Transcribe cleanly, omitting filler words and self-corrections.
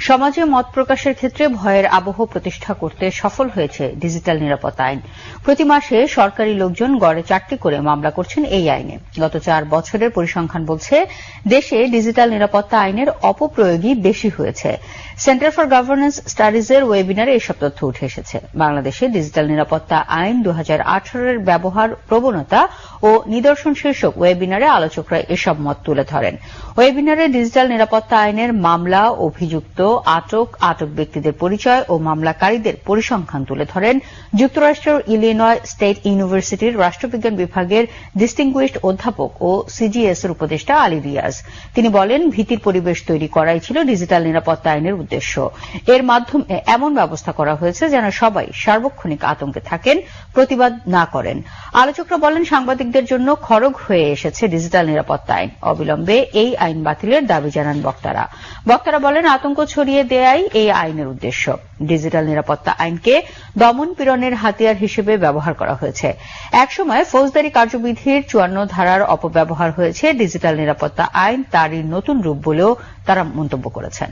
সমাজে মত প্রকাশের ক্ষেত্রে ভয়ের আবহ প্রতিষ্ঠা করতে সফল হয়েছে ডিজিটাল নিরাপত্তা আইন। প্রতি মাসে সরকারি লোকজন গড়ে 4টি করে মামলা করছেন এই আইনে। গত 4 বছরের পরিসংখ্যান বলছে দেশে ডিজিটাল নিরাপত্তা আইনের অপপ্রয়োগই বেশি হয়েছে। সেন্টার ফর গভর্নেন্স স্টাডিজের ওয়েবিনারে এসব তথ্য উঠে এসেছে। বাংলাদেশে ডিজিটাল নিরাপত্তা আইন 2018 এর ব্যবহার প্রবণতা ও নিদর্শন শীর্ষক ওয়েবিনারে আলোচকরা এসব মত তুলে ধরেন। ওয়েবিনারে ডিজিটাল নিরাপত্তা আইনের মামলা, অভিযুক্ত, আটক ব্যক্তিদের পরিচয় ও মামলাকারীদের পরিসংখ্যান তুলে ধরেন যুক্তরাষ্ট্রের ইলিনয় স্টেট ইউনিভার্সিটির রাষ্ট্রবিজ্ঞান বিভাগের ডিস্টিংগুইশড অধ্যাপক ও সিজিএস এর উপদেষ্টা আলী রিয়াজ। তিনি বলেন, ভীতির পরিবেশ তৈরি করাই ছিল ডিজিটাল নিরাপত্তা আইনের উদ্দেশ্য। এর মাধ্যমে এমন ব্যবস্থা করা হয়েছে যেন সবাই সার্বক্ষণিক আতঙ্কে থাকেন, প্রতিবাদ না করেন। আলোচকরা বলেন, সাংবাদিকদের জন্য খড়গ হয়ে এসেছে ডিজিটাল নিরাপত্তা আইন। অবিলম্বে এই আইন বাতিলের দাবি জানান বক্তারা। বলেন, আতঙ্ক ছড়িয়ে দেয়াই এই আইনের উদ্দেশ্য। ডিজিটাল নিরাপত্তা আইনকে দমন পীড়নের হাতিয়ার হিসেবে ব্যবহার করা হয়েছে। একসময় ফৌজদারি কার্যবিধির 54 ধারার অপব্যবহার হয়েছে। ডিজিটাল নিরাপত্তা আইন তারই নতুন রূপ বলেও তারা মন্তব্য করেছেন।